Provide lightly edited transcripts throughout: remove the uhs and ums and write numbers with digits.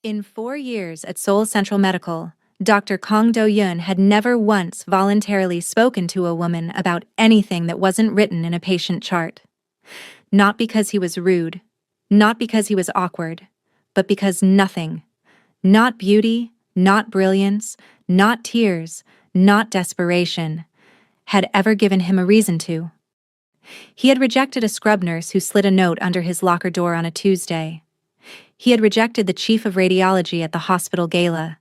In 4 years at Seoul Central Medical, Dr. Kang Do-yoon had never once voluntarily spoken to a woman about anything that wasn't written in a patient chart. Not because he was rude, not because he was awkward, but because nothing, not beauty, not brilliance, not tears, not desperation, had ever given him a reason to. He had rejected a scrub nurse who slid a note under his locker door on a Tuesday. He had rejected the chief of radiology at the hospital gala,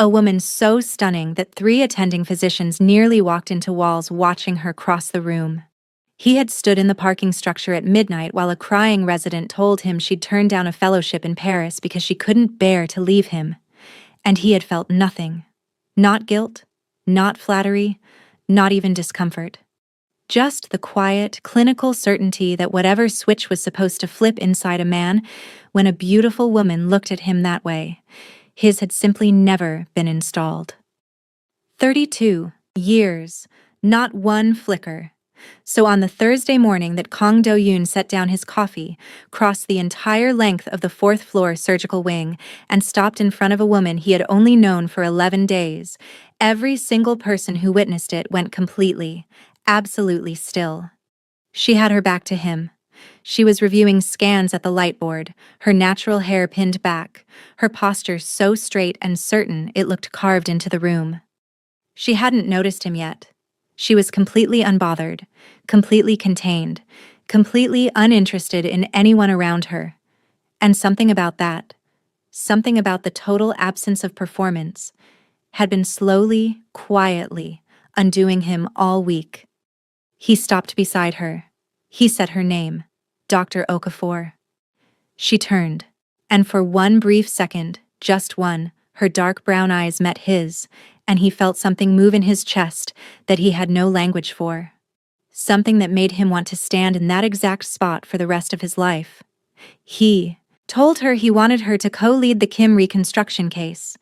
a woman so stunning that 3 attending physicians nearly walked into walls watching her cross the room. He had stood in the parking structure at midnight while a crying resident told him she'd turned down a fellowship in Paris because she couldn't bear to leave him. And he had felt nothing. Not guilt, not flattery, not even discomfort. Just the quiet, clinical certainty that whatever switch was supposed to flip inside a man when a beautiful woman looked at him that way, his had simply never been installed. 32 years, not one flicker. So on the Thursday morning that Kang Do-yoon set down his coffee, crossed the entire length of the 4th floor surgical wing, and stopped in front of a woman he had only known for 11 days, every single person who witnessed it went completely, absolutely still. She had her back to him. She was reviewing scans at the light board, her natural hair pinned back, her posture so straight and certain it looked carved into the room. She hadn't noticed him yet. She was completely unbothered, completely contained, completely uninterested in anyone around her. And something about that, something about the total absence of performance, had been slowly, quietly undoing him all week. He stopped beside her. He said her name, Dr. Okafor. She turned, and for one brief second, just one, her dark brown eyes met his, and he felt something move in his chest that he had no language for. Something that made him want to stand in that exact spot for the rest of his life. He told her he wanted her to co-lead the Kim reconstruction case.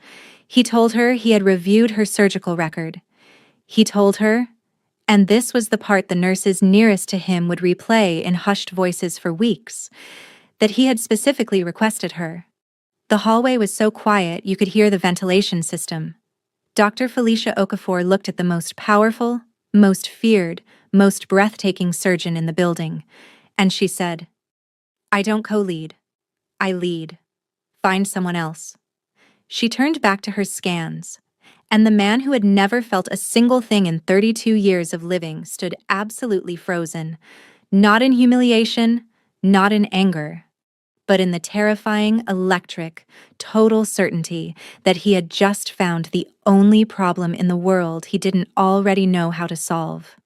He told her he had reviewed her surgical record. He told her, and this was the part the nurses nearest to him would replay in hushed voices for weeks, that he had specifically requested her. The hallway was so quiet you could hear the ventilation system. Dr. Felicia Okafor looked at the most powerful, most feared, most breathtaking surgeon in the building, and she said, "I don't co-lead. I lead. Find someone else." She turned back to her scans, and the man who had never felt a single thing in 32 years of living stood absolutely frozen, not in humiliation, not in anger, but in the terrifying, electric, total certainty that he had just found the only problem in the world he didn't already know how to solve.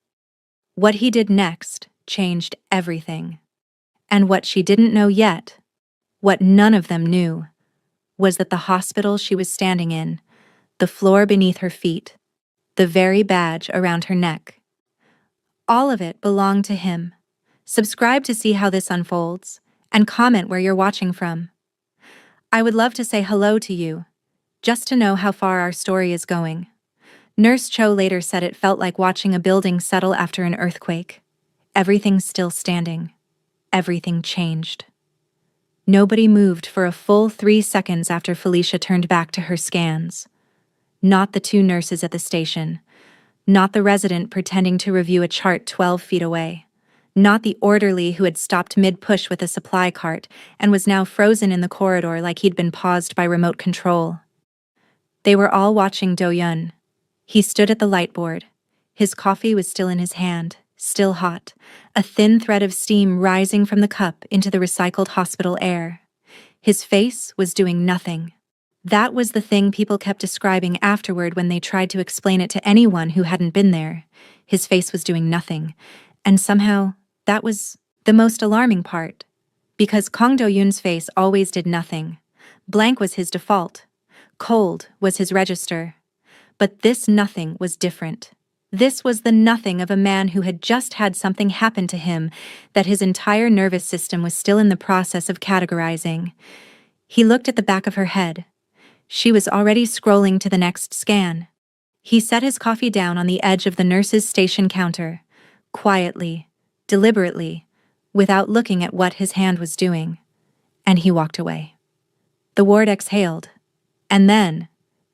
What he did next changed everything. And what she didn't know yet, what none of them knew, was that the hospital she was standing in, the floor beneath her feet, the very badge around her neck, all of it belonged to him. Subscribe to see how this unfolds, and comment where you're watching from. I would love to say hello to you, just to know how far our story is going. Nurse Cho later said it felt like watching a building settle after an earthquake. Everything still standing. Everything changed. Nobody moved for a full 3 seconds after Felicia turned back to her scans. Not the 2 nurses at the station. Not the resident pretending to review a chart 12 feet away. Not the orderly who had stopped mid-push with a supply cart and was now frozen in the corridor like he'd been paused by remote control. They were all watching Do-yoon. He stood at the light board. His coffee was still in his hand, still hot, a thin thread of steam rising from the cup into the recycled hospital air. His face was doing nothing. That was the thing people kept describing afterward when they tried to explain it to anyone who hadn't been there. His face was doing nothing, and somehow that was the most alarming part, because Kang Do-yoon's face always did nothing. Blank was his default. Cold was his register. But this nothing was different. This was the nothing of a man who had just had something happen to him that his entire nervous system was still in the process of categorizing. He looked at the back of her head. She was already scrolling to the next scan. He set his coffee down on the edge of the nurse's station counter, quietly, deliberately, without looking at what his hand was doing, and he walked away. The ward exhaled, And then,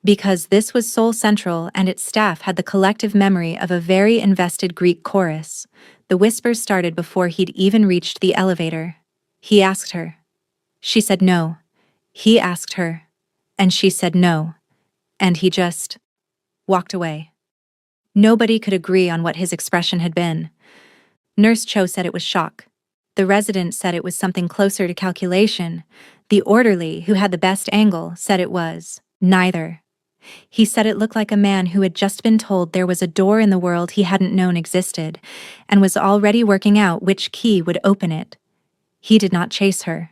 because this was Seoul Central and its staff had the collective memory of a very invested Greek chorus, the whispers started before he'd even reached the elevator. He asked her. She said no. He asked her. And she said no. And he just walked away. Nobody could agree on what his expression had been. Nurse Cho said it was shock. The resident said it was something closer to calculation. The orderly, who had the best angle, said it was neither. He said it looked like a man who had just been told there was a door in the world he hadn't known existed, and was already working out which key would open it. He did not chase her.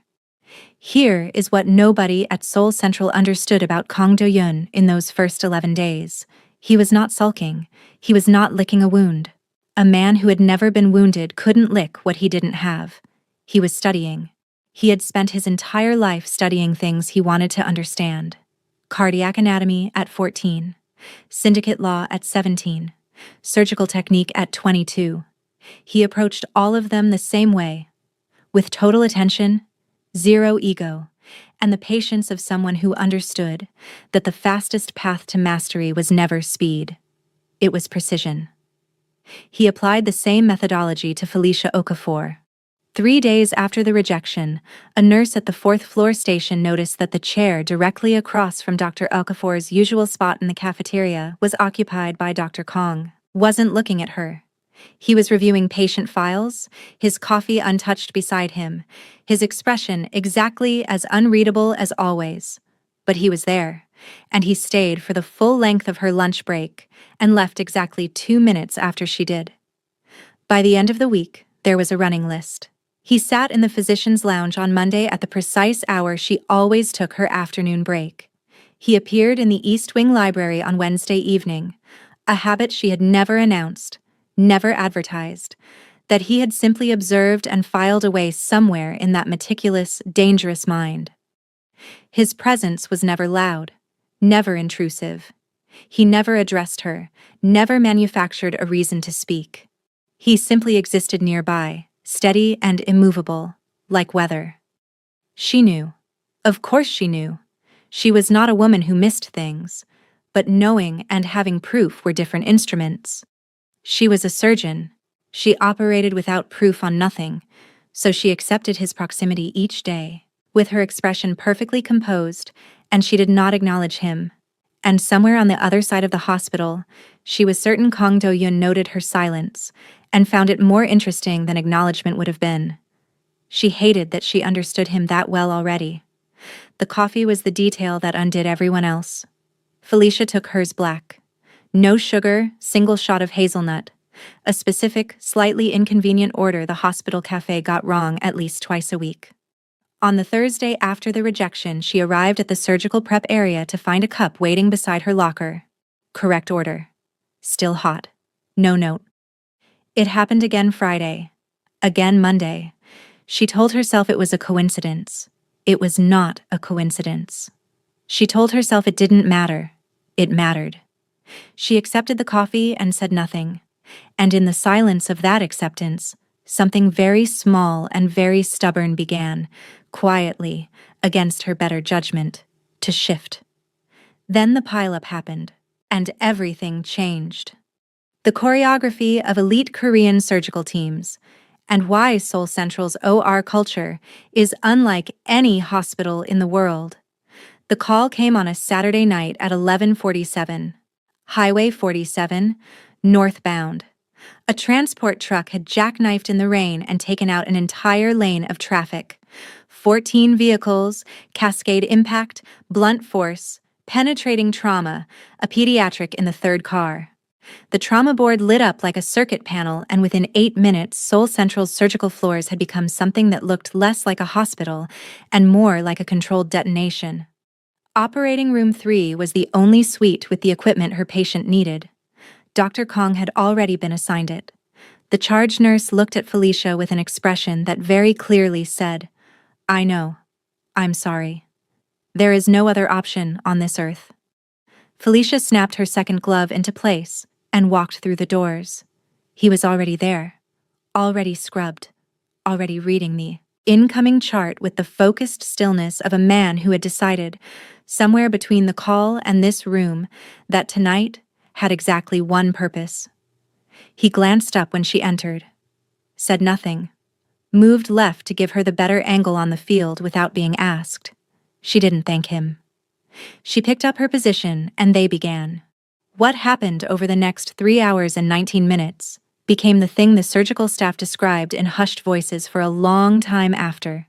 Here is what nobody at Seoul Central understood about Kang Do-yeon in those first 11 days. He was not sulking. He was not licking a wound. A man who had never been wounded couldn't lick what he didn't have. He was studying. He had spent his entire life studying things he wanted to understand. Cardiac anatomy at 14. Syndicate law at 17. Surgical technique at 22. He approached all of them the same way, with total attention, zero ego, and the patience of someone who understood that the fastest path to mastery was never speed. It was precision. He applied the same methodology to Felicia Okafor. 3 days after the rejection, a nurse at the 4th floor station noticed that the chair directly across from Dr. Okafor's usual spot in the cafeteria was occupied by Dr. Kang. Wasn't looking at her. He was reviewing patient files, his coffee untouched beside him, his expression exactly as unreadable as always. But he was there, and he stayed for the full length of her lunch break and left exactly 2 minutes after she did. By the end of the week, there was a running list. He sat in the physician's lounge on Monday at the precise hour she always took her afternoon break. He appeared in the East Wing Library on Wednesday evening, a habit she had never announced, never advertised, that he had simply observed and filed away somewhere in that meticulous, dangerous mind. His presence was never loud, never intrusive. He never addressed her, never manufactured a reason to speak. He simply existed nearby, steady and immovable, like weather. She knew. Of course she knew. She was not a woman who missed things, but knowing and having proof were different instruments. She was a surgeon. She operated without proof on nothing, so she accepted his proximity each day, with her expression perfectly composed, and she did not acknowledge him. And somewhere on the other side of the hospital, she was certain Kang Do-yeon noted her silence, and found it more interesting than acknowledgement would have been. She hated that she understood him that well already. The coffee was the detail that undid everyone else. Felicia took hers black. No sugar, single shot of hazelnut. A specific, slightly inconvenient order the hospital cafe got wrong at least twice a week. On the Thursday after the rejection, she arrived at the surgical prep area to find a cup waiting beside her locker. Correct order. Still hot. No note. It happened again Friday. Again Monday. She told herself it was a coincidence. It was not a coincidence. She told herself it didn't matter. It mattered. She accepted the coffee and said nothing. And in the silence of that acceptance, something very small and very stubborn began, quietly, against her better judgment, to shift. Then the pileup happened, and everything changed. The choreography of elite Korean surgical teams, and why Seoul Central's OR culture is unlike any hospital in the world. The call came on a Saturday night at 11:47. Highway 47, northbound. A transport truck had jackknifed in the rain and taken out an entire lane of traffic. 14 vehicles, cascade impact, blunt force, penetrating trauma, a pediatric in the third car. The trauma board lit up like a circuit panel, and within 8 minutes, Seoul Central's surgical floors had become something that looked less like a hospital and more like a controlled detonation. Operating Room 3 was the only suite with the equipment her patient needed. Dr. Kang had already been assigned it. The charge nurse looked at Felicia with an expression that very clearly said, "I know. I'm sorry. There is no other option on this earth." Felicia snapped her second glove into place and walked through the doors. He was already there, already scrubbed, already reading the incoming chart with the focused stillness of a man who had decided, somewhere between the call and this room that tonight had exactly one purpose. He glanced up when she entered, said nothing, moved left to give her the better angle on the field without being asked. She didn't thank him. She picked up her position and they began. What happened over the next 3 hours and 19 minutes became the thing the surgical staff described in hushed voices for a long time after.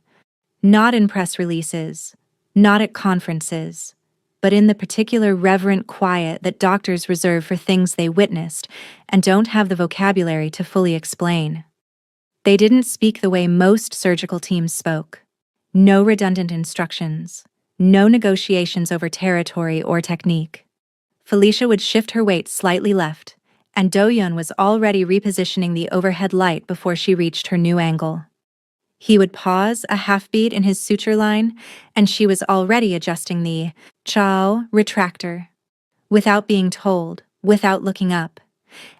Not in press releases, not at conferences, but in the particular reverent quiet that doctors reserve for things they witnessed and don't have the vocabulary to fully explain. They didn't speak the way most surgical teams spoke. No redundant instructions, no negotiations over territory or technique. Felicia would shift her weight slightly left, and Do-Yun was already repositioning the overhead light before she reached her new angle. He would pause a half-beat in his suture line, and she was already adjusting the chow retractor. Without being told, without looking up,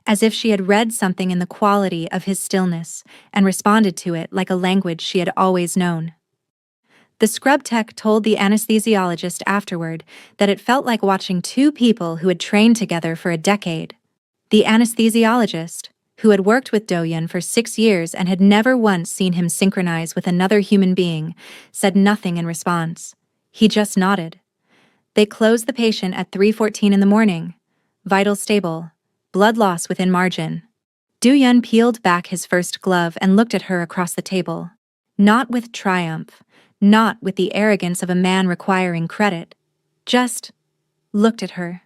as if she had read something in the quality of his stillness and responded to it like a language she had always known. The scrub tech told the anesthesiologist afterward that it felt like watching two people who had trained together for a decade. The anesthesiologist, who had worked with Do-Yun for 6 years and had never once seen him synchronize with another human being, said nothing in response. He just nodded. They closed the patient at 3:14 in the morning. Vitals stable. Blood loss within margin. Do-Yun peeled back his first glove and looked at her across the table. Not with triumph, not with the arrogance of a man requiring credit. Just looked at her.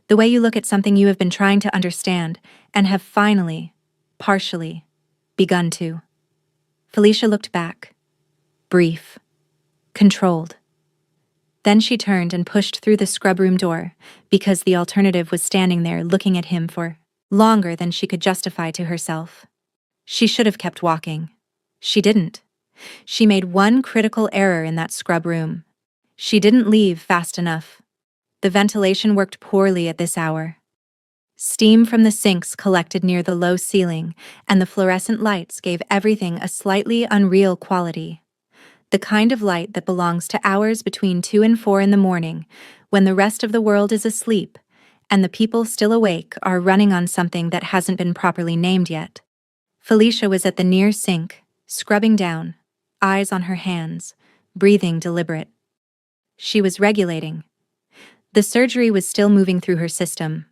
The way you look at something you have been trying to understand and have finally, partially, begun to. Felicia looked back. Brief. Controlled. Then she turned and pushed through the scrub room door, because the alternative was standing there looking at him for longer than she could justify to herself. She should have kept walking. She didn't. She made one critical error in that scrub room. She didn't leave fast enough. The ventilation worked poorly at this hour. Steam from the sinks collected near the low ceiling, and the fluorescent lights gave everything a slightly unreal quality. The kind of light that belongs to hours between 2 and 4 in the morning, when the rest of the world is asleep, and the people still awake are running on something that hasn't been properly named yet. Felicia was at the near sink, scrubbing down, eyes on her hands, breathing deliberate. She was regulating. The surgery was still moving through her system.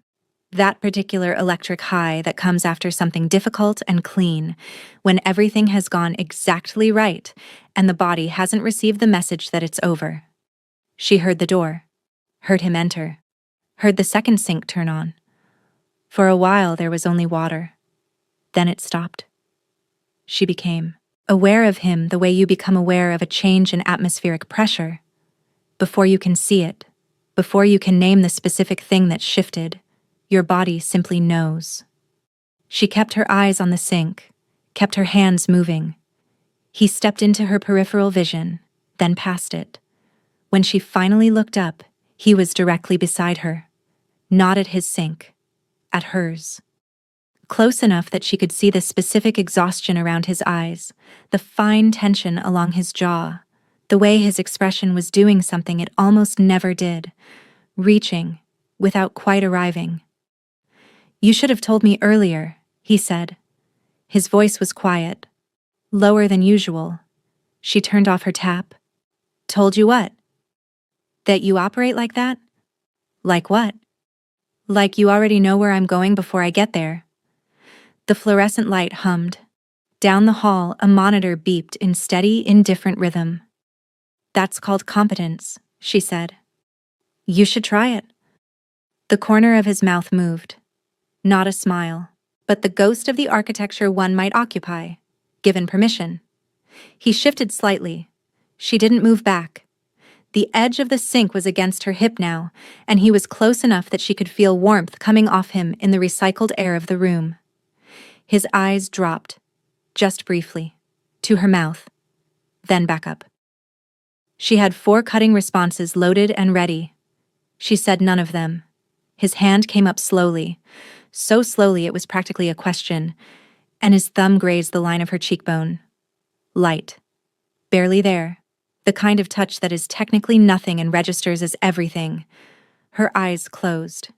That particular electric high that comes after something difficult and clean, when everything has gone exactly right and the body hasn't received the message that it's over. She heard the door, heard him enter, heard the second sink turn on. For a while there was only water. Then it stopped. She became aware of him the way you become aware of a change in atmospheric pressure. Before you can see it, before you can name the specific thing that shifted, your body simply knows. She kept her eyes on the sink, kept her hands moving. He stepped into her peripheral vision, then past it. When she finally looked up, he was directly beside her, not at his sink, at hers. Close enough that she could see the specific exhaustion around his eyes, the fine tension along his jaw, the way his expression was doing something it almost never did, reaching, without quite arriving. "You should have told me earlier," he said. His voice was quiet, lower than usual. She turned off her tap. "Told you what? That you operate like that?" "Like what?" "Like you already know where I'm going before I get there." The fluorescent light hummed. Down the hall, a monitor beeped in steady, indifferent rhythm. "That's called competence," she said. "You should try it." The corner of his mouth moved. Not a smile, but the ghost of the architecture one might occupy, given permission. He shifted slightly. She didn't move back. The edge of the sink was against her hip now, and he was close enough that she could feel warmth coming off him in the recycled air of the room. His eyes dropped, just briefly, to her mouth, then back up. She had 4 cutting responses loaded and ready. She said none of them. His hand came up slowly, so slowly it was practically a question, and his thumb grazed the line of her cheekbone. Light. Barely there, The kind of touch that is technically nothing and registers as everything. Her eyes closed.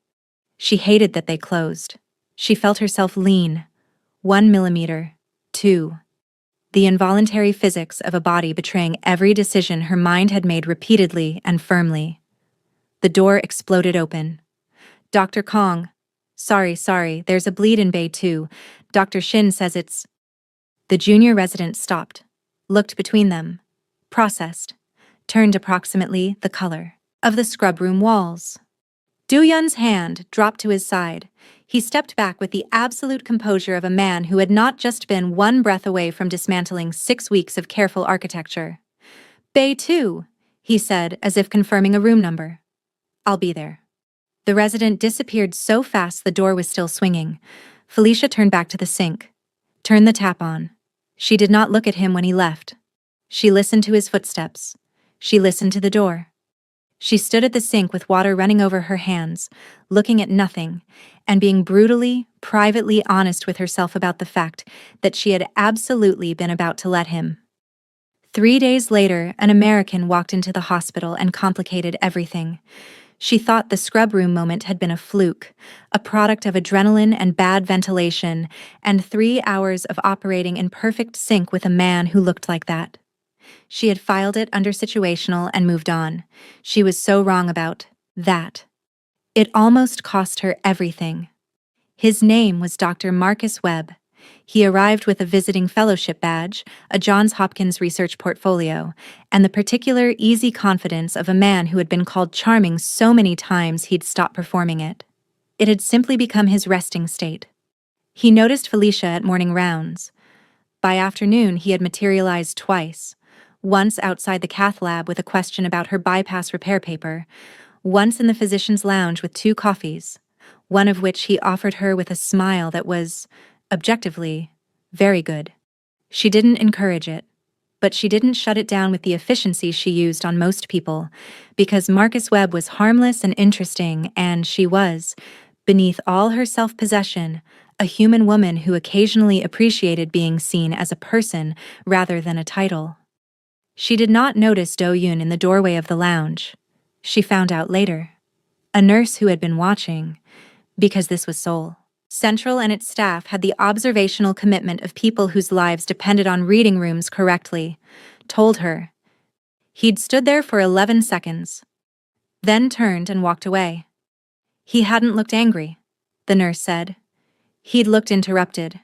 She hated that they closed. She felt herself lean. 1 millimeter. 2. The involuntary physics of a body betraying every decision her mind had made repeatedly and firmly. The door exploded open. Dr. Kong. Sorry, there's a bleed in Bay 2. Dr. Shin says it's... The junior resident stopped, looked between them, processed, turned approximately the color of the scrub room walls. Do-Yun's hand dropped to his side. He stepped back with the absolute composure of a man who had not just been one breath away from dismantling 6 weeks of careful architecture. Bay 2, he said, as if confirming a room number. I'll be there. The resident disappeared so fast the door was still swinging. Felicia turned back to the sink, turned the tap on. She did not look at him when he left. She listened to his footsteps. She listened to the door. She stood at the sink with water running over her hands, looking at nothing, and being brutally, privately honest with herself about the fact that she had absolutely been about to let him. 3 days later, an American walked into the hospital and complicated everything. She thought the scrub room moment had been a fluke, a product of adrenaline and bad ventilation, and 3 hours of operating in perfect sync with a man who looked like that. She had filed it under situational and moved on. She was so wrong about that. It almost cost her everything. His name was Dr. Marcus Webb. He arrived with a visiting fellowship badge, a Johns Hopkins research portfolio, and the particular easy confidence of a man who had been called charming so many times he'd stopped performing it. It had simply become his resting state. He noticed Felicia at morning rounds. By afternoon, he had materialized twice. Once outside the cath lab with a question about her bypass repair paper, once in the physician's lounge with 2 coffees, one of which he offered her with a smile that was, objectively, very good. She didn't encourage it, but she didn't shut it down with the efficiency she used on most people, because Marcus Webb was harmless and interesting, and she was, beneath all her self-possession, a human woman who occasionally appreciated being seen as a person rather than a title. She did not notice Do-Yun in the doorway of the lounge. She found out later. A nurse who had been watching, because this was Seoul. Central and its staff had the observational commitment of people whose lives depended on reading rooms correctly, told her. He'd stood there for 11 seconds, then turned and walked away. He hadn't looked angry, the nurse said. He'd looked interrupted.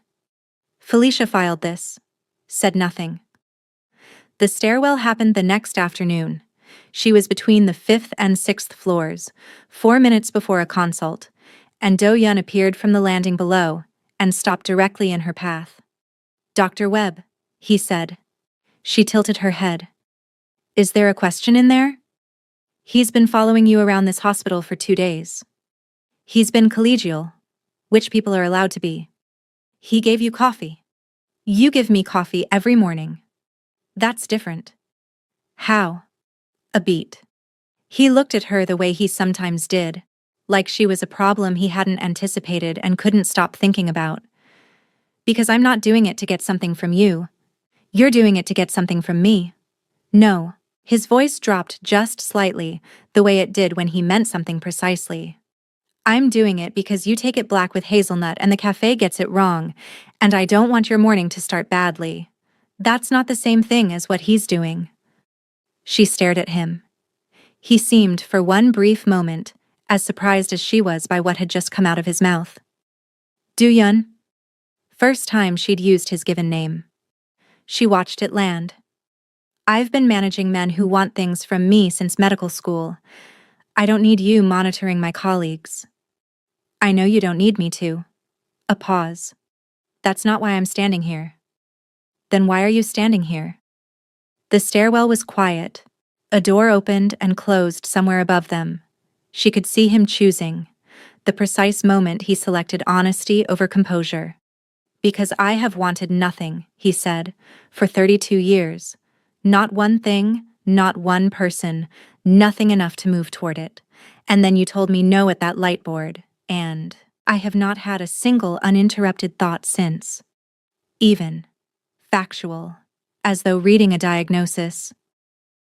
Felicia filed this, said nothing. The stairwell happened the next afternoon. She was between the 5th and 6th floors, 4 minutes before a consult, and Do-Yun appeared from the landing below and stopped directly in her path. Dr. Webb, he said. She tilted her head. Is there a question in there? He's been following you around this hospital for 2 days. He's been collegial, which people are allowed to be. He gave you coffee. You give me coffee every morning. That's different. How? A beat. He looked at her the way he sometimes did, like she was a problem he hadn't anticipated and couldn't stop thinking about. Because I'm not doing it to get something from you. You're doing it to get something from me. No. His voice dropped just slightly, the way it did when he meant something precisely. I'm doing it because you take it black with hazelnut and the cafe gets it wrong, and I don't want your morning to start badly. That's not the same thing as what he's doing. She stared at him. He seemed, for one brief moment, as surprised as she was by what had just come out of his mouth. Do-Yun? First time she'd used his given name. She watched it land. I've been managing men who want things from me since medical school. I don't need you monitoring my colleagues. I know you don't need me to. A pause. That's not why I'm standing here. Then why are you standing here? The stairwell was quiet. A door opened and closed somewhere above them. She could see him choosing, the precise moment he selected honesty over composure. Because I have wanted nothing, he said, for 32 years. Not one thing, not one person, nothing enough to move toward it. And then you told me no at that light board, and I have not had a single uninterrupted thought since. Even. Factual. As though reading a diagnosis.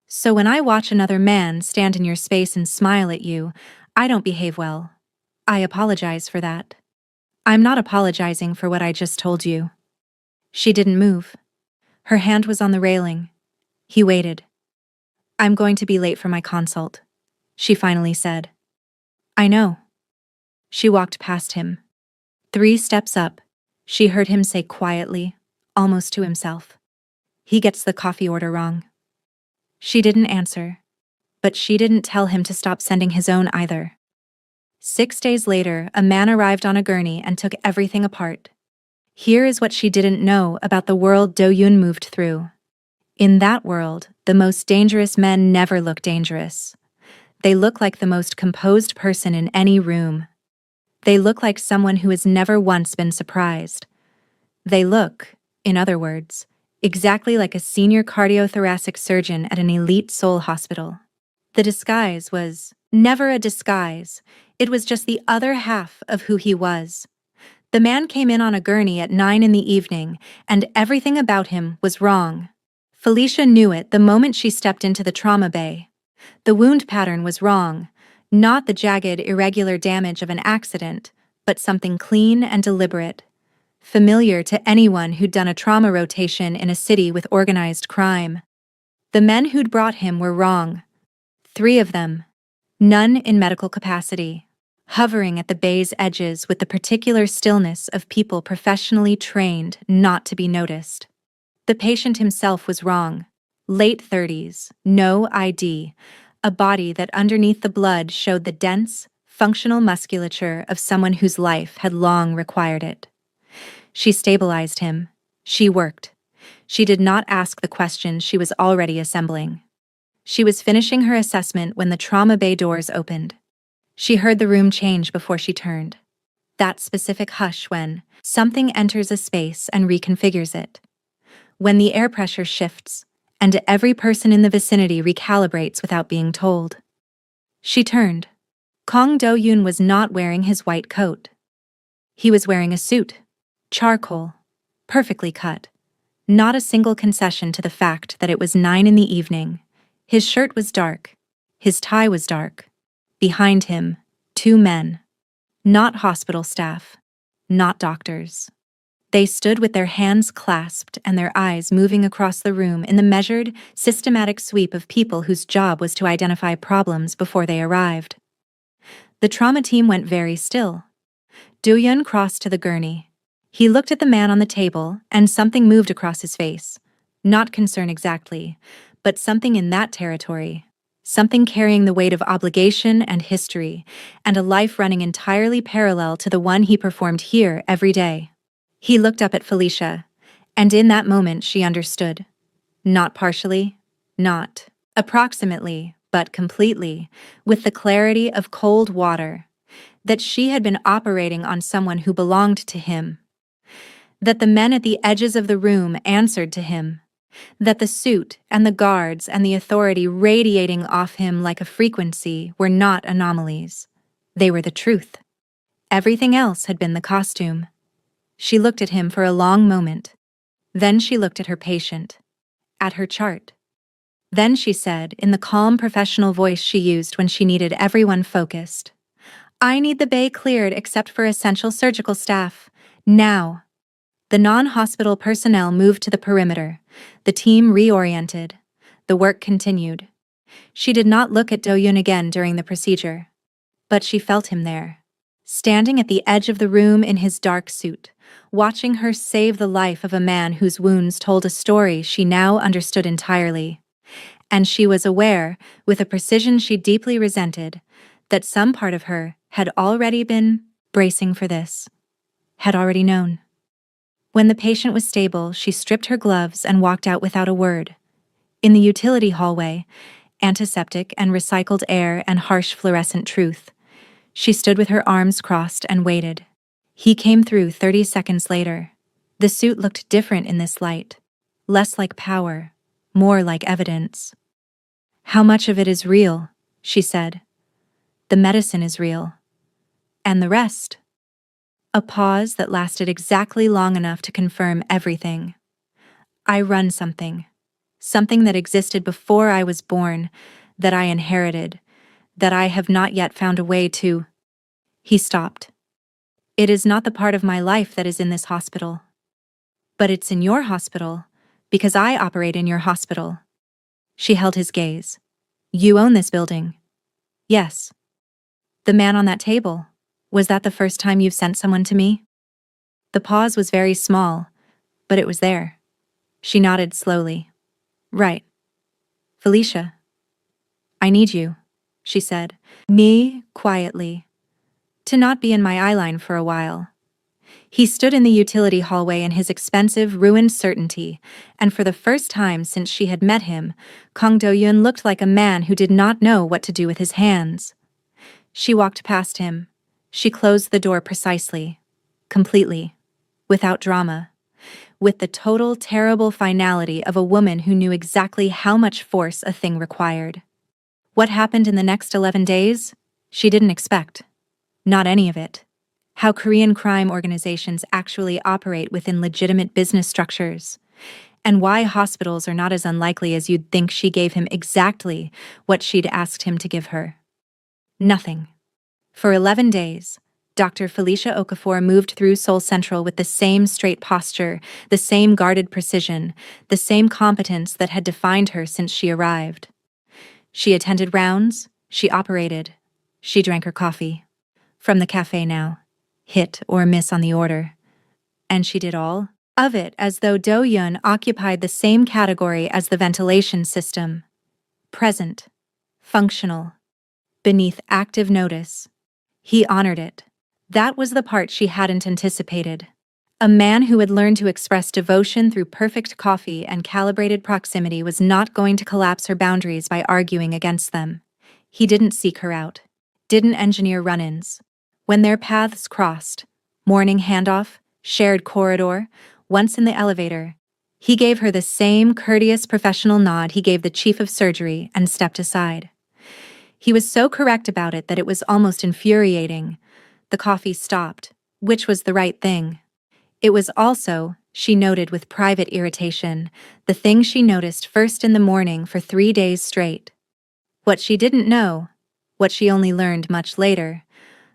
So when I watch another man stand in your space and smile at you, I don't behave well. I apologize for that. I'm not apologizing for what I just told you. She didn't move. Her hand was on the railing. He waited. I'm going to be late for my consult, she finally said. I know. She walked past him. 3 steps up, she heard him say quietly, almost to himself. He gets the coffee order wrong. She didn't answer, but she didn't tell him to stop sending his own either. 6 days later, a man arrived on a gurney and took everything apart. Here is what she didn't know about the world Do-yoon moved through. In that world, the most dangerous men never look dangerous. They look like the most composed person in any room. They look like someone who has never once been surprised. They look, in other words, exactly like a senior cardiothoracic surgeon at an elite Seoul hospital. The disguise was never a disguise. It was just the other half of who he was. The man came in on a gurney at 9 in the evening, and everything about him was wrong. Felicia knew it the moment she stepped into the trauma bay. The wound pattern was wrong, not the jagged, irregular damage of an accident, but something clean and deliberate, familiar to anyone who'd done a trauma rotation in a city with organized crime. The men who'd brought him were wrong. 3 of them. None in medical capacity, hovering at the bay's edges with the particular stillness of people professionally trained not to be noticed. The patient himself was wrong. Late 30s, no ID, a body that underneath the blood showed the dense, functional musculature of someone whose life had long required it. She stabilized him. She worked. She did not ask the questions she was already assembling. She was finishing her assessment when the trauma bay doors opened. She heard the room change before she turned. That specific hush when something enters a space and reconfigures it. When the air pressure shifts, and every person in the vicinity recalibrates without being told. She turned. Kang Do-yoon was not wearing his white coat. He was wearing a suit. Charcoal. Perfectly cut. Not a single concession to the fact that it was 9 in the evening. His shirt was dark. His tie was dark. Behind him, 2 men. Not hospital staff. Not doctors. They stood with their hands clasped and their eyes moving across the room in the measured, systematic sweep of people whose job was to identify problems before they arrived. The trauma team went very still. Do-yoon crossed to the gurney. He looked at the man on the table, and something moved across his face. Not concern exactly, but something in that territory. Something carrying the weight of obligation and history, and a life running entirely parallel to the one he performed here every day. He looked up at Felicia, and in that moment she understood. Not partially, not approximately, but completely, with the clarity of cold water, that she had been operating on someone who belonged to him. That the men at the edges of the room answered to him. That the suit and the guards and the authority radiating off him like a frequency were not anomalies. They were the truth. Everything else had been the costume. She looked at him for a long moment. Then she looked at her patient. At her chart. Then she said, in the calm professional voice she used when she needed everyone focused, I need the bay cleared except for essential surgical staff. Now. The non-hospital personnel moved to the perimeter. The team reoriented. The work continued. She did not look at Do-yoon again during the procedure. But she felt him there, standing at the edge of the room in his dark suit, watching her save the life of a man whose wounds told a story she now understood entirely. And she was aware, with a precision she deeply resented, that some part of her had already been bracing for this, had already known. When the patient was stable, she stripped her gloves and walked out without a word. In the utility hallway, antiseptic and recycled air and harsh fluorescent truth, she stood with her arms crossed and waited. He came through 30 seconds later. The suit looked different in this light, less like power, more like evidence. How much of it is real, she said. The medicine is real. And the rest? A pause that lasted exactly long enough to confirm everything. I run something. something that existed before I was born, that I inherited, that I have not yet found a way to. He stopped. It is not the part of my life that is in this hospital. But it's in your hospital, because I operate in your hospital. She held his gaze. You own this building. Yes. The man on that table. Was that the first time you've sent someone to me? The pause was very small, but it was there. She nodded slowly. Right. Felicia. I need you, she said. Me, quietly. To not be in my eyeline for a while. He stood in the utility hallway in his expensive, ruined certainty, and for the first time since she had met him, Kang Do-yoon looked like a man who did not know what to do with his hands. She walked past him. She closed the door precisely, completely, without drama, with the total, terrible finality of a woman who knew exactly how much force a thing required. What happened in the next 11 days? She didn't expect. Not any of it. How Korean crime organizations actually operate within legitimate business structures, and why hospitals are not as unlikely as you'd think. She gave him exactly what she'd asked him to give her. Nothing. For 11 days, Dr. Felicia Okafor moved through Seoul Central with the same straight posture, the same guarded precision, the same competence that had defined her since she arrived. She attended rounds, she operated, she drank her coffee. From the cafe now. Hit or miss on the order. And she did all of it as though Do-yoon occupied the same category as the ventilation system. Present. Functional. Beneath active notice. He honored it. That was the part she hadn't anticipated. A man who had learned to express devotion through perfect coffee and calibrated proximity was not going to collapse her boundaries by arguing against them. He didn't seek her out. Didn't engineer run-ins. When their paths crossed, morning handoff, shared corridor, once in the elevator, he gave her the same courteous professional nod he gave the chief of surgery and stepped aside. He was so correct about it that it was almost infuriating. The coffee stopped, which was the right thing. It was also, she noted with private irritation, the thing she noticed first in the morning for 3 days straight. What she didn't know, what she only learned much later,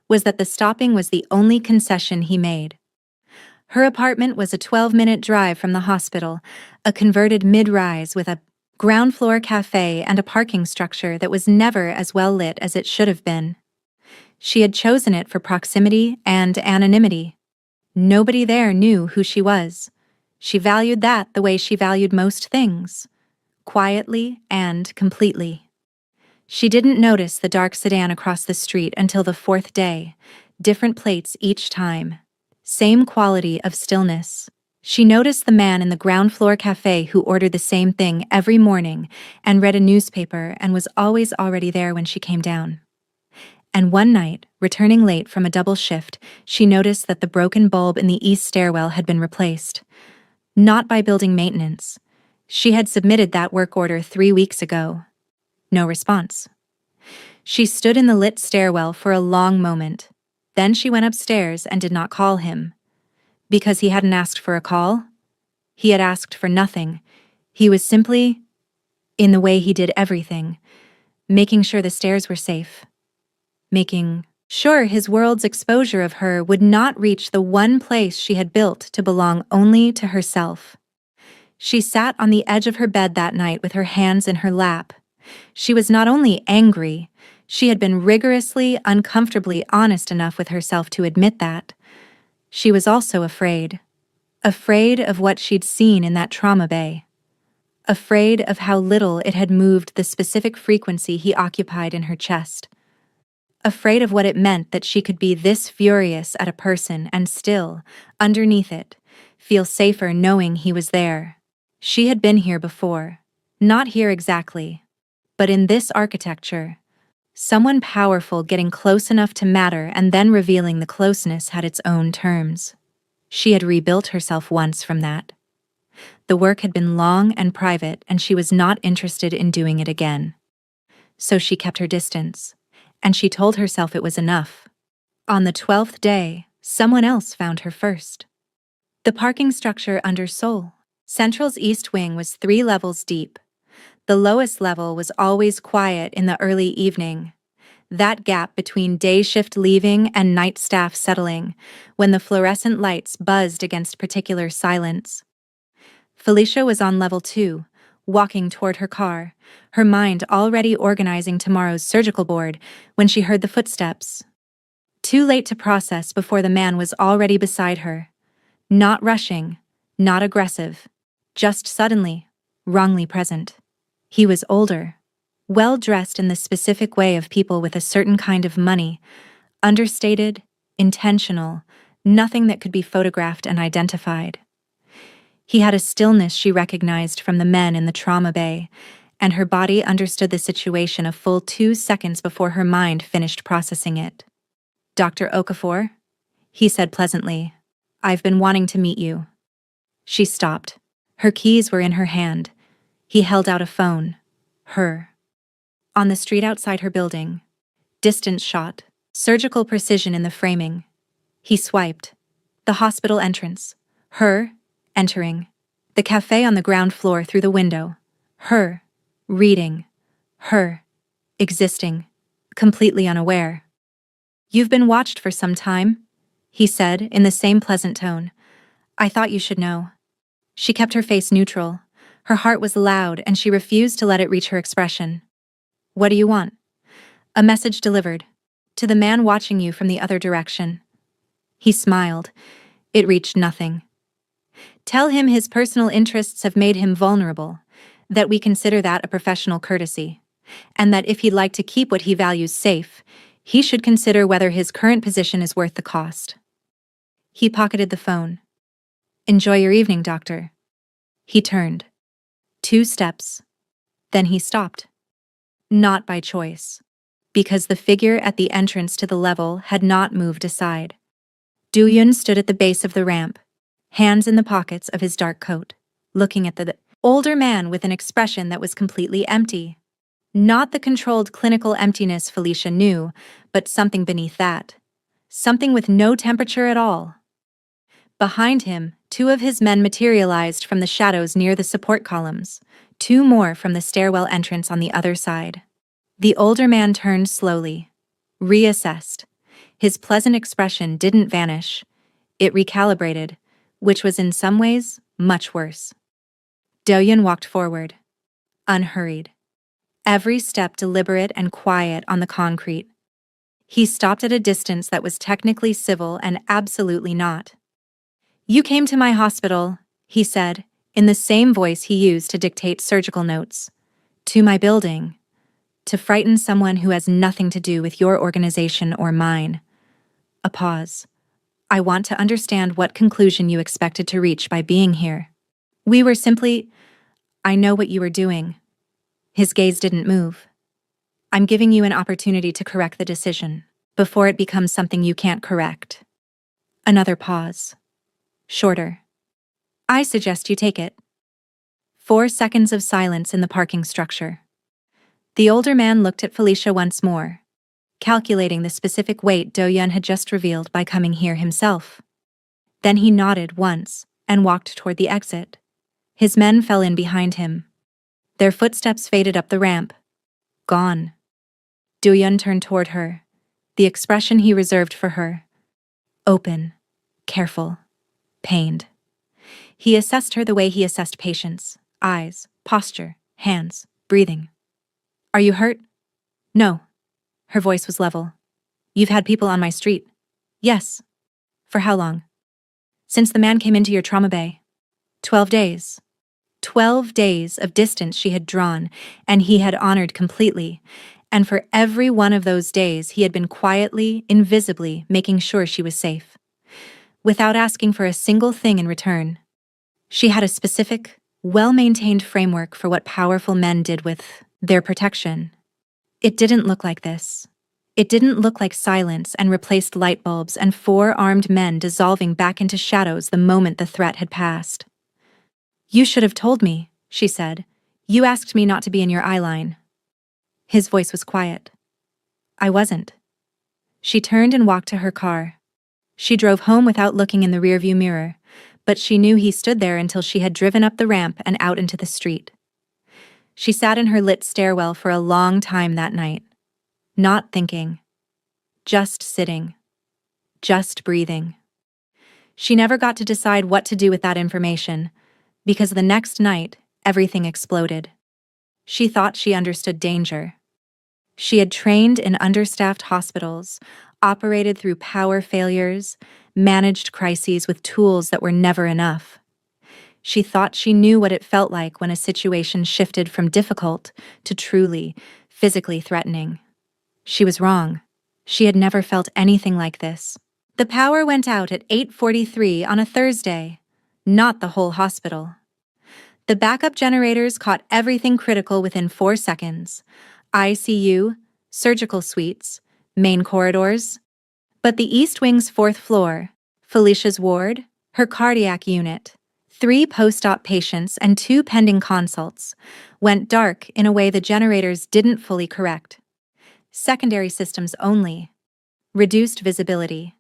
was that the stopping was the only concession he made. Her apartment was a 12-minute drive from the hospital, a converted mid-rise with a ground-floor cafe and a parking structure that was never as well lit as it should have been. She had chosen it for proximity and anonymity. Nobody there knew who she was. She valued that the way she valued most things, quietly and completely. She didn't notice the dark sedan across the street until the 4th day, different plates each time. Same quality of stillness. She noticed the man in the ground-floor cafe who ordered the same thing every morning and read a newspaper and was always already there when she came down. And one night, returning late from a double shift, she noticed that the broken bulb in the east stairwell had been replaced. Not by building maintenance. She had submitted that work order 3 weeks ago. No response. She stood in the lit stairwell for a long moment. Then she went upstairs and did not call him. Because he hadn't asked for a call? He had asked for nothing. He was simply, in the way he did everything, making sure the stairs were safe. Making sure his world's exposure of her would not reach the one place she had built to belong only to herself. She sat on the edge of her bed that night with her hands in her lap. She was not only angry, she had been rigorously, uncomfortably honest enough with herself to admit that. She was also afraid. Afraid of what she'd seen in that trauma bay. Afraid of how little it had moved the specific frequency he occupied in her chest. Afraid of what it meant that she could be this furious at a person and still, underneath it, feel safer knowing he was there. She had been here before. Not here exactly. But in this architecture, someone powerful getting close enough to matter and then revealing the closeness had its own terms. She had rebuilt herself once from that. The work had been long and private, and she was not interested in doing it again. So she kept her distance, and she told herself it was enough. On the 12th day, someone else found her first. The parking structure under Seoul Central's east wing was 3 levels deep. The lowest level was always quiet in the early evening. That gap between day shift leaving and night staff settling, when the fluorescent lights buzzed against particular silence. Felicia was on level 2, walking toward her car, her mind already organizing tomorrow's surgical board when she heard the footsteps. Too late to process before the man was already beside her. Not rushing, not aggressive, just suddenly, wrongly present. He was older, well-dressed in the specific way of people with a certain kind of money, understated, intentional, nothing that could be photographed and identified. He had a stillness she recognized from the men in the trauma bay, and her body understood the situation a full 2 seconds before her mind finished processing it. "Dr. Okafor?" he said pleasantly. "I've been wanting to meet you." She stopped. Her keys were in her hand. He held out a phone. Her. On the street outside her building. Distance shot. Surgical precision in the framing. He swiped. The hospital entrance. Her. Entering. The cafe on the ground floor through the window. Her. Reading. Her. Existing. Completely unaware. "You've been watched for some time," he said in the same pleasant tone. "I thought you should know." She kept her face neutral. Her heart was loud and she refused to let it reach her expression. "What do you want?" A message delivered. "To the man watching you from the other direction." He smiled. It reached nothing. "Tell him his personal interests have made him vulnerable, that we consider that a professional courtesy, and that if he'd like to keep what he values safe, he should consider whether his current position is worth the cost." He pocketed the phone. "Enjoy your evening, doctor." He turned. 2 steps. Then he stopped. Not by choice. Because the figure at the entrance to the level had not moved aside. Do-Yun stood at the base of the ramp, hands in the pockets of his dark coat, looking at the older man with an expression that was completely empty. Not the controlled clinical emptiness Felicia knew, but something beneath that. Something with no temperature at all. Behind him, 2 of his men materialized from the shadows near the support columns, 2 more from the stairwell entrance on the other side. The older man turned slowly, reassessed. His pleasant expression didn't vanish. It recalibrated, which was in some ways much worse. Do-Yun walked forward, unhurried. Every step deliberate and quiet on the concrete. He stopped at a distance that was technically civil and absolutely not. "You came to my hospital," he said, in the same voice he used to dictate surgical notes. "To my building. To frighten someone who has nothing to do with your organization or mine." A pause. "I want to understand what conclusion you expected to reach by being here." "We were simply—" "I know what you were doing." His gaze didn't move. "I'm giving you an opportunity to correct the decision, before it becomes something you can't correct." Another pause. Shorter. "I suggest you take it." 4 seconds of silence in the parking structure. The older man looked at Felicia once more, calculating the specific weight Do-Yun had just revealed by coming here himself. Then he nodded once and walked toward the exit. His men fell in behind him. Their footsteps faded up the ramp. Gone. Do-Yun turned toward her, the expression he reserved for her. Open, careful, pained. He assessed her the way he assessed patients: eyes, posture, hands, breathing. "Are you hurt?" "No." Her voice was level. "You've had people on my street?" "Yes." "For how long?" "Since the man came into your trauma bay." 12 days. 12 days of distance she had drawn, and he had honored completely, and for every one of those days he had been quietly, invisibly making sure she was safe. Without asking for a single thing in return. She had a specific, well-maintained framework for what powerful men did with their protection. It didn't look like this. It didn't look like silence and replaced light bulbs and 4 armed men dissolving back into shadows the moment the threat had passed. "You should have told me," she said. "You asked me not to be in your eye line." His voice was quiet. "I wasn't." She turned and walked to her car. She drove home without looking in the rearview mirror, but she knew he stood there until she had driven up the ramp and out into the street. She sat in her lit stairwell for a long time that night, not thinking, just sitting, just breathing. She never got to decide what to do with that information, because the next night, everything exploded. She thought she understood danger. She had trained in understaffed hospitals, operated through power failures, managed crises with tools that were never enough. She thought she knew what it felt like when a situation shifted from difficult to truly, physically threatening. She was wrong. She had never felt anything like this. The power went out at 8:43 on a Thursday, not the whole hospital. The backup generators caught everything critical within 4 seconds: ICU, surgical suites, main corridors. But the East Wing's 4th floor, Felicia's ward, her cardiac unit, 3 post-op patients and 2 pending consults, went dark in a way the generators didn't fully correct. Secondary systems only. Reduced visibility.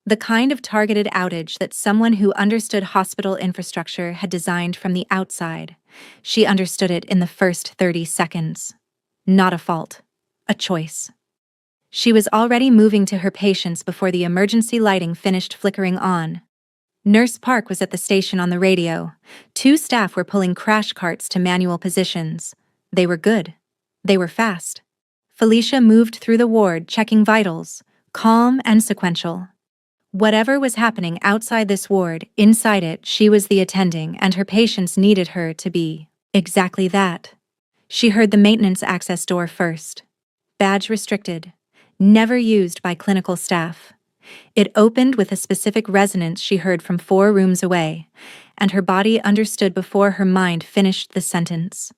The kind of targeted outage that someone who understood hospital infrastructure had designed from the outside. She understood it in the first 30 seconds. Not a fault. A choice. She was already moving to her patients before the emergency lighting finished flickering on. Nurse Park was at the station on the radio. 2 staff were pulling crash carts to manual positions. They were good. They were fast. Felicia moved through the ward, checking vitals, calm and sequential. Whatever was happening outside this ward, inside it, she was the attending, and her patients needed her to be exactly that. She heard the maintenance access door first. Badge restricted. Never used by clinical staff. It opened with a specific resonance she heard from 4 rooms away, and her body understood before her mind finished the sentence.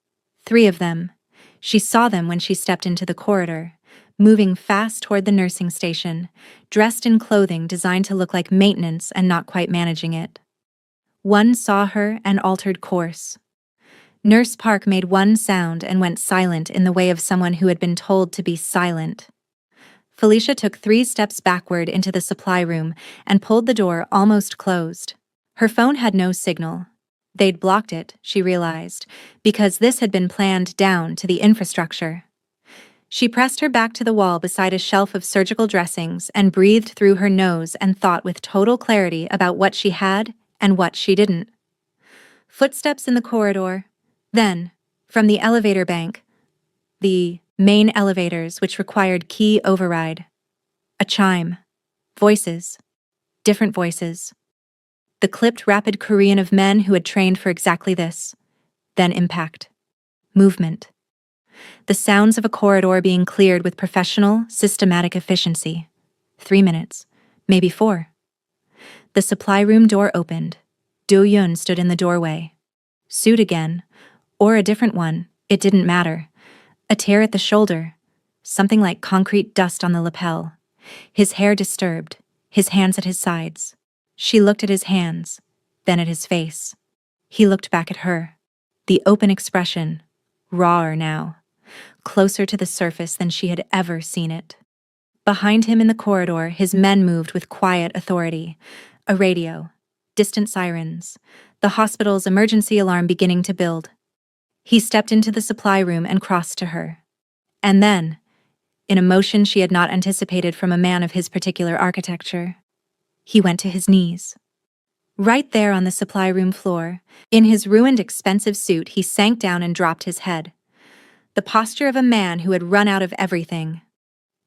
3 of them. She saw them when she stepped into the corridor, moving fast toward the nursing station, dressed in clothing designed to look like maintenance and not quite managing it. One saw her and altered course. Nurse Park made one sound and went silent in the way of someone who had been told to be silent. Felicia took 3 steps backward into the supply room and pulled the door almost closed. Her phone had no signal. They'd blocked it, she realized, because this had been planned down to the infrastructure. She pressed her back to the wall beside a shelf of surgical dressings and breathed through her nose and thought with total clarity about what she had and what she didn't. Footsteps in the corridor. Then, from the elevator bank, the main elevators which required key override. A chime. Voices. Different voices. The clipped rapid Korean of men who had trained for exactly this. Then impact. Movement. The sounds of a corridor being cleared with professional, systematic efficiency. 3 minutes. Maybe 4. The supply room door opened. Do-Yun stood in the doorway. Suit again. Or a different one. It didn't matter. A tear at the shoulder. Something like concrete dust on the lapel. His hair disturbed. His hands at his sides. She looked at his hands, then at his face. He looked back at her. The open expression, rawer now, closer to the surface than she had ever seen it. Behind him in the corridor, his men moved with quiet authority. A radio, distant sirens, the hospital's emergency alarm beginning to build. He stepped into the supply room and crossed to her. And then, in a motion she had not anticipated from a man of his particular architecture, he went to his knees. Right there on the supply room floor, in his ruined expensive suit, he sank down and dropped his head. The posture of a man who had run out of everything.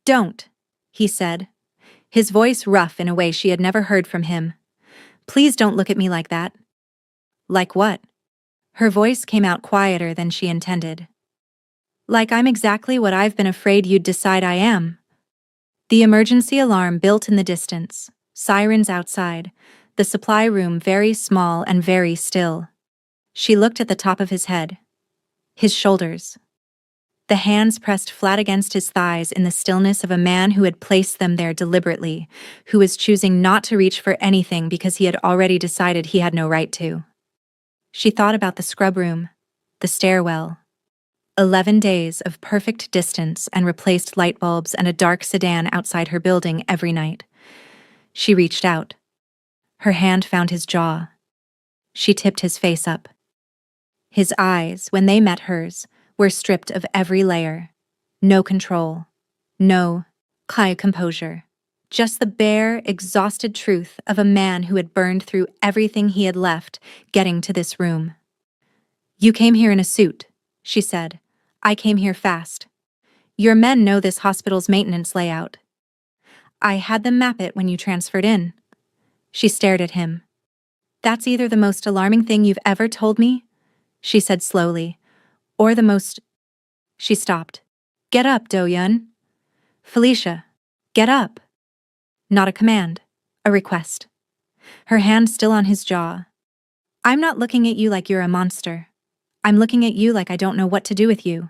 "Don't," he said, his voice rough in a way she had never heard from him. "Please don't look at me like that." "Like what?" Her voice came out quieter than she intended. "Like I'm exactly what I've been afraid you'd decide I am." The emergency alarm built in the distance. Sirens outside, the supply room very small and very still. She looked at the top of his head. His shoulders. The hands pressed flat against his thighs in the stillness of a man who had placed them there deliberately, who was choosing not to reach for anything because he had already decided he had no right to. She thought about the scrub room, the stairwell. 11 days of perfect distance and replaced light bulbs and a dark sedan outside her building every night. She reached out. Her hand found his jaw. She tipped his face up. His eyes, when they met hers, were stripped of every layer. No control. No composure. Just the bare, exhausted truth of a man who had burned through everything he had left getting to this room. "You came here in a suit," she said. "I came here fast. Your men know this hospital's maintenance layout. I had them map it when you transferred in." She stared at him. "That's either the most alarming thing you've ever told me," she said slowly, "or the most—" She stopped. "Get up, Do-Yun. Felicia, get up." Not a command, a request. Her hand still on his jaw. "I'm not looking at you like you're a monster. I'm looking at you like I don't know what to do with you.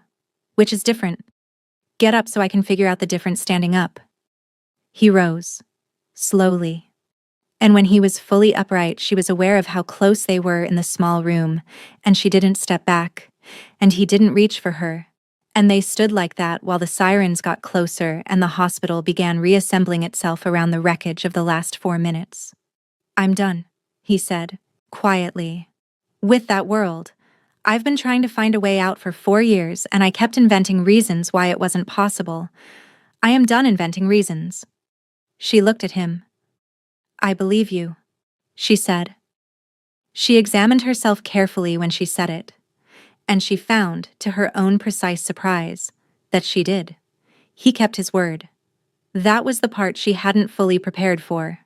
Which is different. Get up so I can figure out the difference standing up." He rose. Slowly. And when he was fully upright, she was aware of how close they were in the small room, and she didn't step back, and he didn't reach for her. And they stood like that while the sirens got closer and the hospital began reassembling itself around the wreckage of the last 4 minutes. "I'm done," he said, quietly. "With that world. I've been trying to find a way out for 4 years, and I kept inventing reasons why it wasn't possible. I am done inventing reasons." She looked at him. "I believe you," she said. She examined herself carefully when she said it, and she found, to her own precise surprise, that she did. He kept his word. That was the part she hadn't fully prepared for.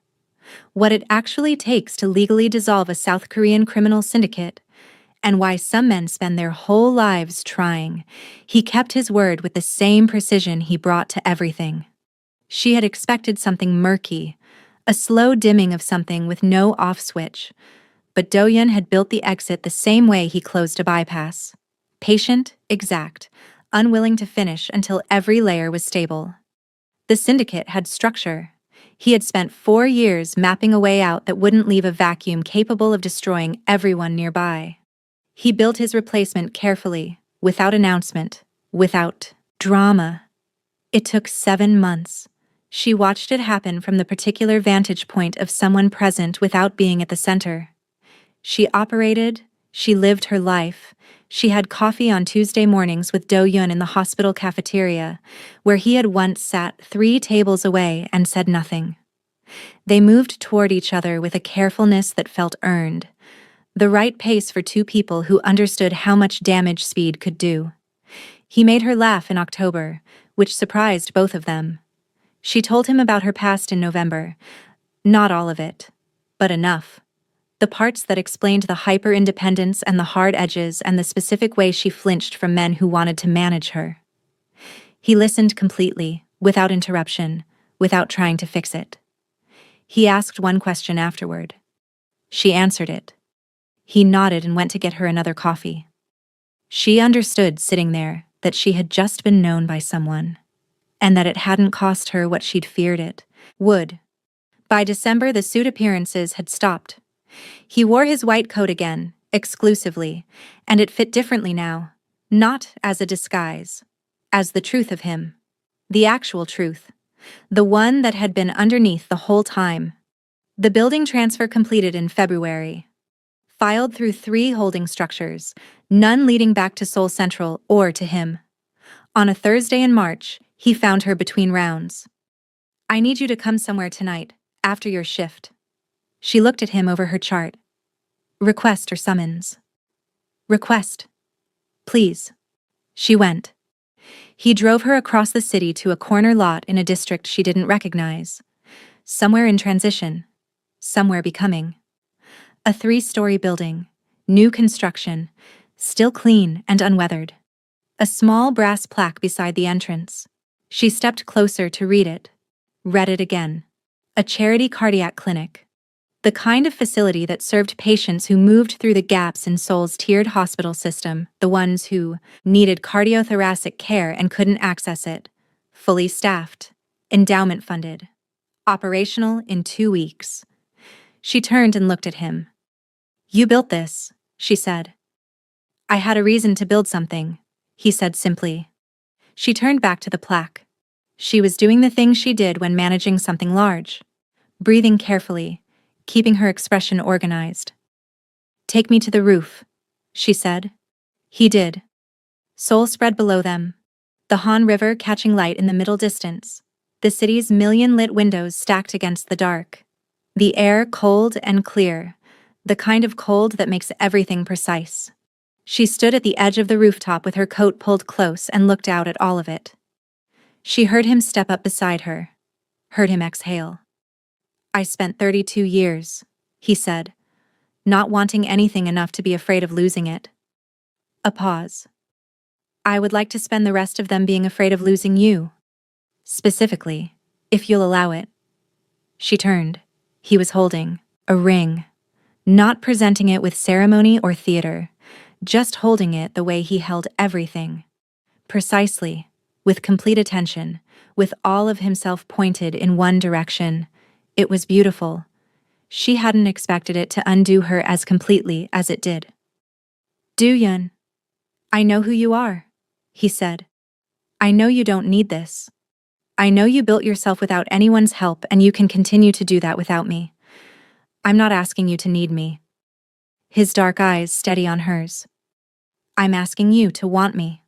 What it actually takes to legally dissolve a South Korean criminal syndicate, and why some men spend their whole lives trying. He kept his word with the same precision he brought to everything. She had expected something murky, a slow dimming of something with no off switch, but Do-Yun had built the exit the same way he closed a bypass. Patient, exact, unwilling to finish until every layer was stable. The syndicate had structure. He had spent 4 years mapping a way out that wouldn't leave a vacuum capable of destroying everyone nearby. He built his replacement carefully, without announcement, without drama. It took 7 months. She watched it happen from the particular vantage point of someone present without being at the center. She operated, she lived her life. She had coffee on Tuesday mornings with Do-Yun in the hospital cafeteria, where he had once sat 3 tables away and said nothing. They moved toward each other with a carefulness that felt earned, the right pace for 2 people who understood how much damage speed could do. He made her laugh in October, which surprised both of them. She told him about her past in November. Not all of it, but enough. The parts that explained the hyper-independence and the hard edges and the specific way she flinched from men who wanted to manage her. He listened completely, without interruption, without trying to fix it. He asked one question afterward. She answered it. He nodded and went to get her another coffee. She understood, sitting there, that she had just been known by someone, and that it hadn't cost her what she'd feared it would. By December, the suit appearances had stopped. He wore his white coat again, exclusively, and it fit differently now, not as a disguise, as the truth of him. The actual truth. The one that had been underneath the whole time. The building transfer completed in February. Filed through 3 holding structures, none leading back to Seoul Central or to him. On a Thursday in March, he found her between rounds. "I need you to come somewhere tonight, after your shift." She looked at him over her chart. "Request or summons?" "Request. Please." She went. He drove her across the city to a corner lot in a district she didn't recognize. Somewhere in transition. Somewhere becoming. A 3-story building, new construction, still clean and unweathered. A small brass plaque beside the entrance. She stepped closer to read it. Read it again. A charity cardiac clinic. The kind of facility that served patients who moved through the gaps in Seoul's tiered hospital system, the ones who needed cardiothoracic care and couldn't access it. Fully staffed. Endowment funded. Operational in 2 weeks. She turned and looked at him. "You built this," she said. "I had a reason to build something," he said simply. She turned back to the plaque. She was doing the things she did when managing something large. Breathing carefully, keeping her expression organized. Take me to the roof, she said. He did. Seoul spread below them, the Han River catching light in the middle distance, the city's million-lit windows stacked against the dark. The air cold and clear, the kind of cold that makes everything precise. She stood at the edge of the rooftop with her coat pulled close and looked out at all of it. She heard him step up beside her, heard him exhale. I spent 32 years, he said, not wanting anything enough to be afraid of losing it. A pause. I would like to spend the rest of them being afraid of losing you. Specifically, if you'll allow it. She turned. He was holding a ring, not presenting it with ceremony or theater, just holding it the way he held everything. Precisely, with complete attention, with all of himself pointed in one direction. It was beautiful. She hadn't expected it to undo her as completely as it did. Do-yun, I know who you are, he said. I know you don't need this. I know you built yourself without anyone's help and you can continue to do that without me. I'm not asking you to need me. His dark eyes steady on hers. I'm asking you to want me,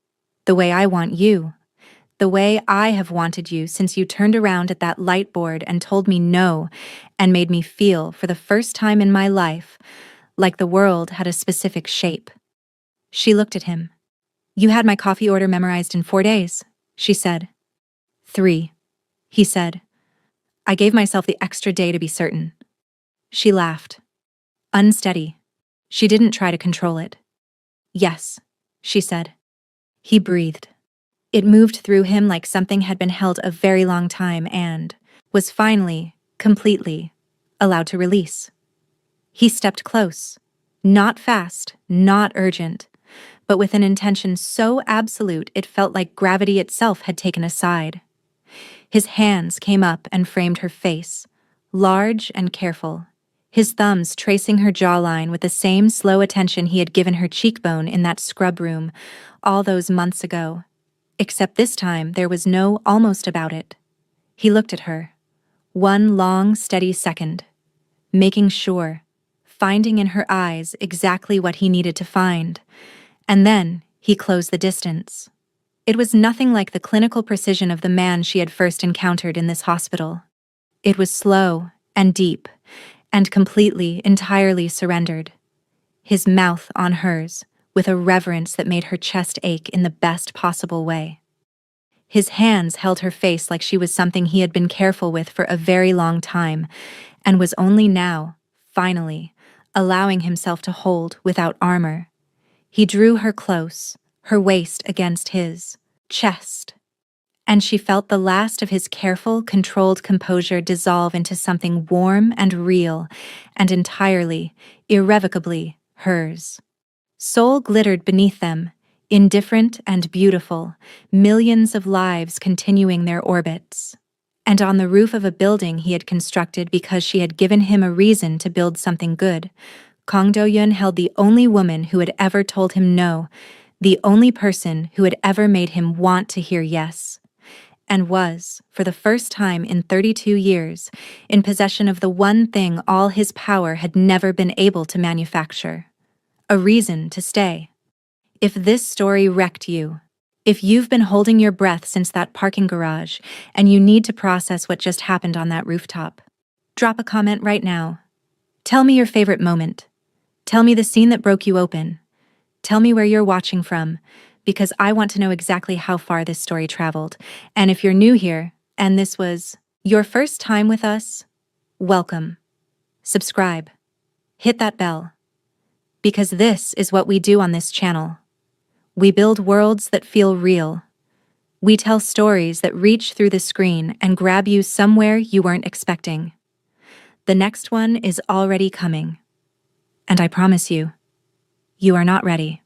the way I want you, the way I have wanted you since you turned around at that light board and told me no and made me feel, for the first time in my life, like the world had a specific shape. She looked at him. You had my coffee order memorized in 4 days, she said. 3, he said. I gave myself the extra day to be certain. She laughed. Unsteady. She didn't try to control it. Yes, she said. He breathed. It moved through him like something had been held a very long time and was finally, completely, allowed to release. He stepped close, not fast, not urgent, but with an intention so absolute it felt like gravity itself had taken a side. His hands came up and framed her face, large and careful, his thumbs tracing her jawline with the same slow attention he had given her cheekbone in that scrub room all those months ago. Except this time there was no almost about it. He looked at her, one long, steady second, making sure, finding in her eyes exactly what he needed to find, and then he closed the distance. It was nothing like the clinical precision of the man she had first encountered in this hospital. It was slow and deep, and completely, entirely surrendered. His mouth on hers, with a reverence that made her chest ache in the best possible way. His hands held her face like she was something he had been careful with for a very long time, and was only now, finally, allowing himself to hold without armor. He drew her close, her waist against his chest, and she felt the last of his careful, controlled composure dissolve into something warm and real, and entirely, irrevocably hers. Soul glittered beneath them, indifferent and beautiful, millions of lives continuing their orbits. And on the roof of a building he had constructed because she had given him a reason to build something good, Kang Do-yeon held the only woman who had ever told him no, the only person who had ever made him want to hear yes, and was, for the first time in 32 years, in possession of the one thing all his power had never been able to manufacture: a reason to stay. If this story wrecked you, if you've been holding your breath since that parking garage and you need to process what just happened on that rooftop, drop a comment right now. Tell me your favorite moment. Tell me the scene that broke you open. Tell me where you're watching from, because I want to know exactly how far this story traveled. And if you're new here, and this was your first time with us, welcome. Subscribe. Hit that bell. Because this is what we do on this channel. We build worlds that feel real. We tell stories that reach through the screen and grab you somewhere you weren't expecting. The next one is already coming. And I promise you, you are not ready.